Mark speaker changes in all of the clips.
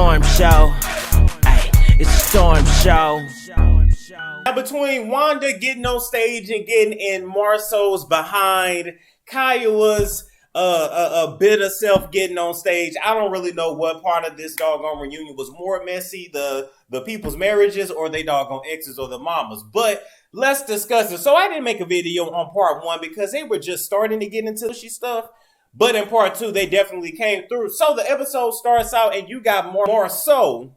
Speaker 1: storm show. Ay, it's a storm show.
Speaker 2: Now, between Wanda getting on stage and getting in Marceau's behind, KIUHWA's a bit of self getting on stage, I don't really know what part of this doggone reunion was more messy, the people's marriages or they doggone exes or the mamas. But let's discuss it. So I didn't make a video on part one because they were just starting to get into mushy stuff. But in part two, they definitely came through. So the episode starts out and you got Marceau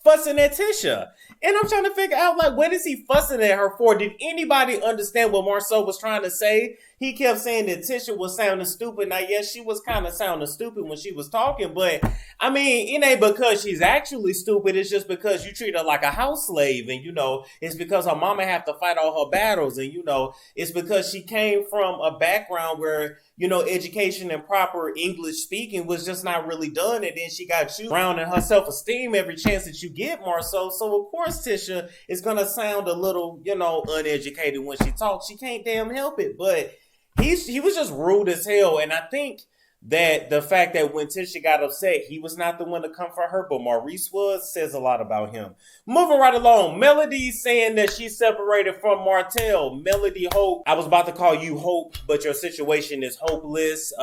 Speaker 2: fussing at Tisha. And I'm trying to figure out, like, what is he fussing at her for? Did anybody understand what Marceau was trying to say? He kept saying that Tisha was sounding stupid. Now, yes, she was kind of sounding stupid when she was talking, but, I mean, it ain't because she's actually stupid. It's just because you treat her like a house slave, and, you know, it's because her mama have to fight all her battles, and, you know, it's because she came from a background where, you know, education and proper English speaking was just not really done, and then she got you rounding her self-esteem every chance that you get, Marceau. So, of course, Tisha is going to sound a little, you know, uneducated when she talks. She can't damn help it, but he was just rude as hell, and I think that the fact that when Tisha got upset, he was not the one to comfort her, but Maurice was, says a lot about him. Moving right along, Melody saying that she's separated from Martell. Melody Hope, I was about to call you Hope, but your situation is hopeless.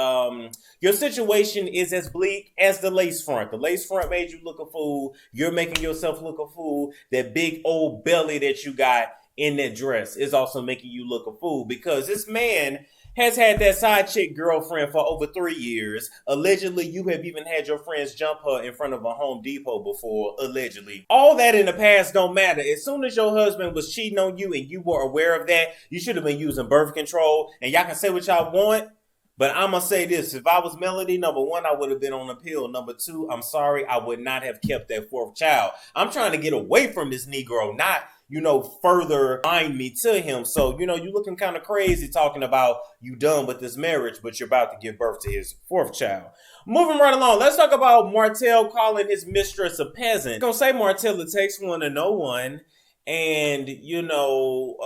Speaker 2: Your situation is as bleak as the lace front. The lace front made you look a fool. You're making yourself look a fool. That big old belly that you got in that dress is also making you look a fool, because this man has had that side chick girlfriend for over 3 years. Allegedly, you have even had your friends jump her in front of a Home Depot before, allegedly. All that in the past don't matter. As soon as your husband was cheating on you and you were aware of that, you should have been using birth control. And y'all can say what y'all want, but I'm going to say this. If I was Melody, number one, I would have been on a pill. Number two, I'm sorry, I would not have kept that fourth child. I'm trying to get away from this Negro, not, you know, further bind me to him. So, you know, you looking kind of crazy talking about you done with this marriage, but you're about to give birth to his fourth child. Moving right along, let's talk about Martell calling his mistress a peasant. I'm gonna say Martell, it takes one to know one. And, you know,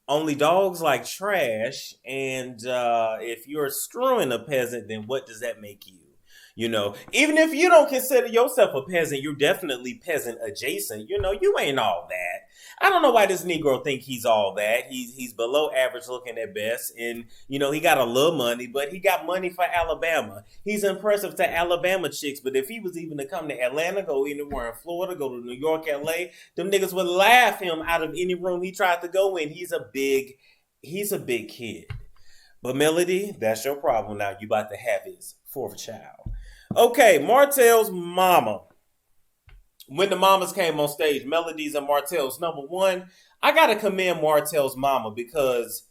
Speaker 2: only dogs like trash. And if you're screwing a peasant, then what does that make you? You know, even if you don't consider yourself a peasant, you're definitely peasant adjacent. You know, you ain't all that. I don't know why this Negro think he's all that. He's below average looking at best. And, you know, he got a little money, but he got money for Alabama. He's impressive to Alabama chicks. But if he was even to come to Atlanta, go anywhere in Florida, go to New York, LA, them niggas would laugh him out of any room he tried to go in. He's a big kid. But Melody, that's your problem now. You about to have his fourth child. Okay, Martell's mama. When the mamas came on stage, Melody's and Martell's. Number one, I got to commend Martell's mama because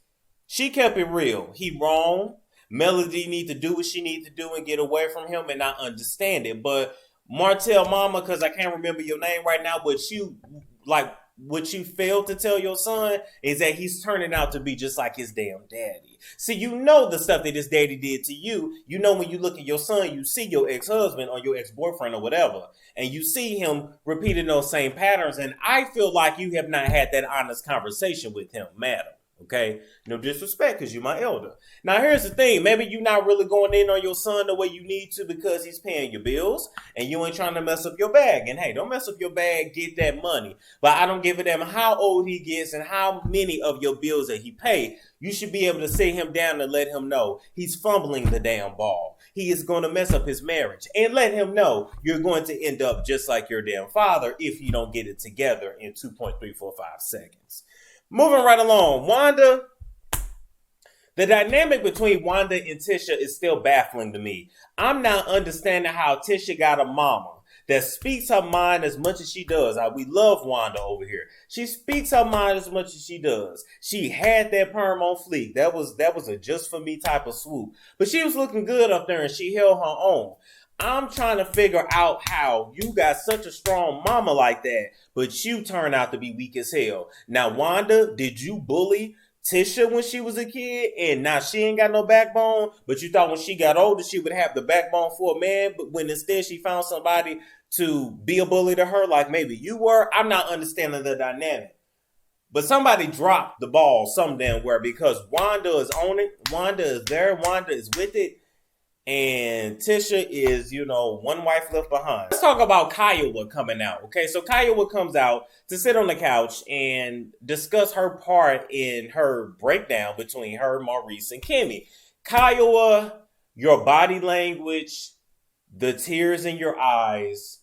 Speaker 2: she kept it real. He wrong. Melody need to do what she need to do and get away from him, and I understand it. But Martell mama, because I can't remember your name right now, but what you failed to tell your son is that he's turning out to be just like his damn daddy. See, you know the stuff that his daddy did to you. You know when you look at your son, you see your ex-husband or your ex-boyfriend or whatever, and you see him repeating those same patterns, and I feel like you have not had that honest conversation with him, madam. Okay? No disrespect because you're my elder. Now, here's the thing. Maybe you're not really going in on your son the way you need to because he's paying your bills and you ain't trying to mess up your bag. And hey, don't mess up your bag, get that money. But I don't give a damn how old he gets and how many of your bills that he paid. You should be able to sit him down and let him know he's fumbling the damn ball. He is going to mess up his marriage. And let him know you're going to end up just like your damn father if you don't get it together in 2.345 seconds. Moving right along, Wanda. The dynamic between Wanda and Tisha is still baffling to me. I'm not understanding how Tisha got a mama that speaks her mind as much as she does. We love Wanda over here. She speaks her mind as much as she does. She had that perm on fleek. That was a just for me type of swoop. But she was looking good up there and she held her own. I'm trying to figure out how you got such a strong mama like that, but you turn out to be weak as hell. Now, Wanda, did you bully Tisha when she was a kid? And now she ain't got no backbone, but you thought when she got older, she would have the backbone for a man, but when instead she found somebody to be a bully to her like maybe you were? I'm not understanding the dynamic. But somebody dropped the ball some damn where because Wanda is on it. Wanda is there. Wanda is with it. And Tisha is, one wife left behind. Let's talk about KIUHWA coming out. Okay, so KIUHWA comes out to sit on the couch and discuss her part in her breakdown between her, Maurice, and Kimmy. KIUHWA, your body language, the tears in your eyes,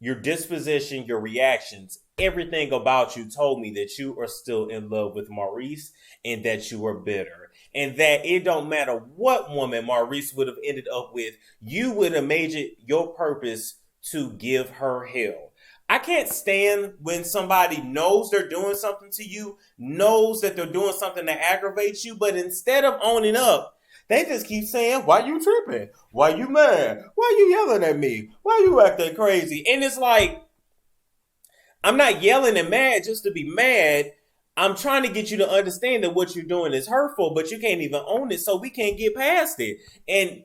Speaker 2: your disposition, your reactions, everything about you told me that you are still in love with Maurice and that you are bitter. And that it don't matter what woman Maurice would have ended up with, you would have made it your purpose to give her hell. I can't stand when somebody knows they're doing something to you, knows that they're doing something that aggravates you, but instead of owning up, they just keep saying, why you tripping? Why you mad? Why you yelling at me? Why you acting crazy? And it's like, I'm not yelling and mad just to be mad. I'm trying to get you to understand that what you're doing is hurtful, but you can't even own it, so we can't get past it. And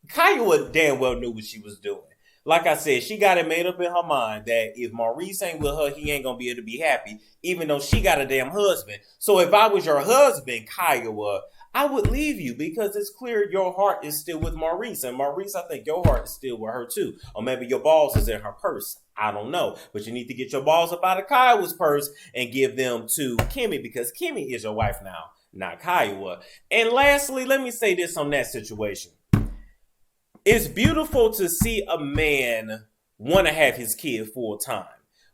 Speaker 2: KIUHWA damn well knew what she was doing. Like I said, she got it made up in her mind that if Maurice ain't with her, he ain't going to be able to be happy, even though she got a damn husband. So if I was your husband, KIUHWA, I would leave you because it's clear your heart is still with Maurice. And Maurice, I think your heart is still with her too. Or maybe your balls is in her purse. I don't know. But you need to get your balls up out of KIUHWA's purse and give them to Kimmy because Kimmy is your wife now, not KIUHWA. And lastly, let me say this on that situation. It's beautiful to see a man want to have his kid full time.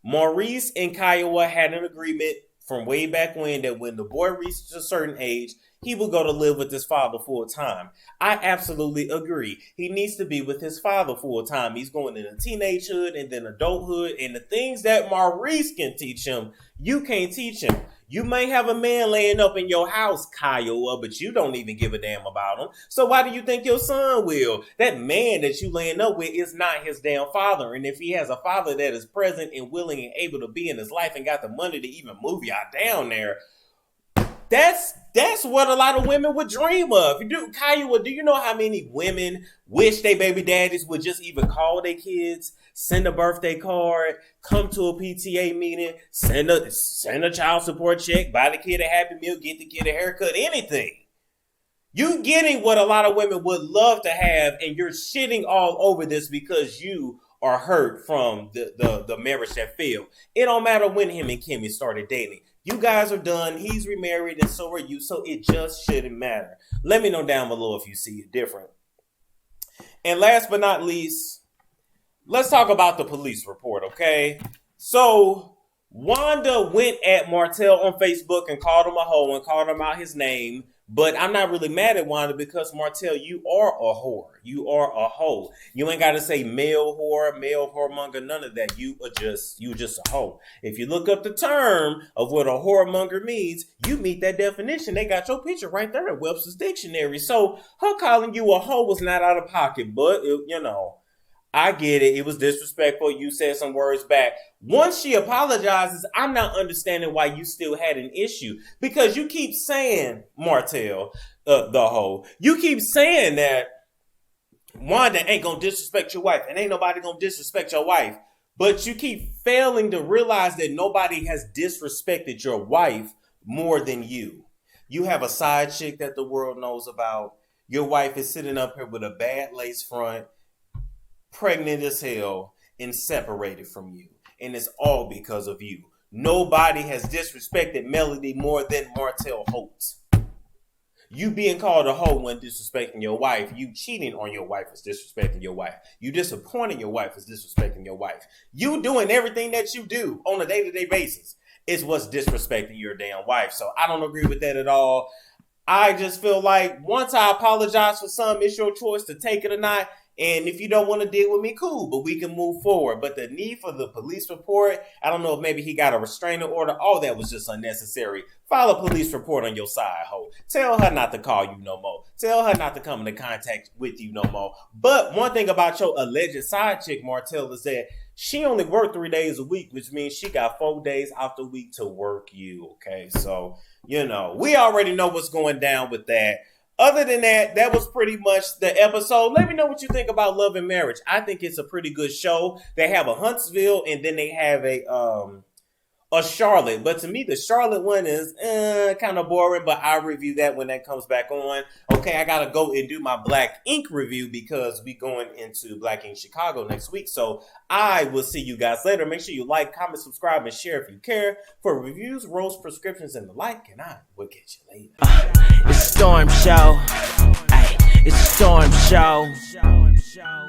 Speaker 2: Maurice and KIUHWA had an agreement from way back when that when the boy reached a certain age, he will go to live with his father full time. I absolutely agree. He needs to be with his father full time. He's going into teenagehood and then adulthood, and the things that Maurice can teach him, you can't teach him. You may have a man laying up in your house, KIUHWA, but you don't even give a damn about him. So why do you think your son will? That man that you laying up with is not his damn father. And if he has a father that is present and willing and able to be in his life and got the money to even move y'all down there, that's what a lot of women would dream of. KIUHWA, do you know how many women wish their baby daddies would just even call their kids, send a birthday card, come to a PTA meeting, send a child support check, buy the kid a Happy Meal, get the kid a haircut, anything. You getting what a lot of women would love to have, and you're shitting all over this because you are hurt from the marriage that failed. It don't matter when him and Kimmy started dating. You guys are done. He's remarried and so are you. So it just shouldn't matter. Let me know down below if you see it different. And last but not least, let's talk about the police report, okay? So Wanda went at Martell on Facebook and called him a hoe and called him out his name. But I'm not really mad at Wanda because Martell, you are a whore. You are a hoe. You ain't got to say male whoremonger, none of that. You just a hoe. If you look up the term of what a whoremonger means, you meet that definition. They got your picture right there at Webster's Dictionary. So her calling you a hoe was not out of pocket, but I get it. It was disrespectful. You said some words back. Once she apologizes, I'm not understanding why you still had an issue. Because you keep saying, Martell, the hoe, you keep saying that Wanda ain't going to disrespect your wife. And ain't nobody going to disrespect your wife. But you keep failing to realize that nobody has disrespected your wife more than you. You have a side chick that the world knows about. Your wife is sitting up here with a bad lace front, pregnant as hell, and separated from you. And it's all because of you. Nobody has disrespected Melody more than Martell Holtz. You being called a hoe when disrespecting your wife. You cheating on your wife is disrespecting your wife. You disappointing your wife is disrespecting your wife. You doing everything that you do on a day-to-day basis is what's disrespecting your damn wife. So I don't agree with that at all. I just feel like once I apologize for something, it's your choice to take it or not. And if you don't want to deal with me, cool, but we can move forward. But the need for the police report, I don't know if maybe he got a restraining order. All that was just unnecessary. File a police report on your side, ho. Tell her not to call you no more. Tell her not to come into contact with you no more. But one thing about your alleged side chick, Martell, is that she only worked 3 days a week, which means she got 4 days out the week to work you, okay? So, we already know what's going down with that. Other than that, that was pretty much the episode. Let me know what you think about Love and Marriage. I think it's a pretty good show. They have a Huntsville, and then they have a or Charlotte. But to me, the Charlotte one is kind of boring, but I'll review that when that comes back on. Okay, I got to go and do my Black Ink review because we going into Black Ink Chicago next week. So I will see you guys later. Make sure you like, comment, subscribe, and share if you care for reviews, roles, prescriptions, and the like. And I will catch you later.
Speaker 1: It's Storm Show. Ay, it's Storm Show.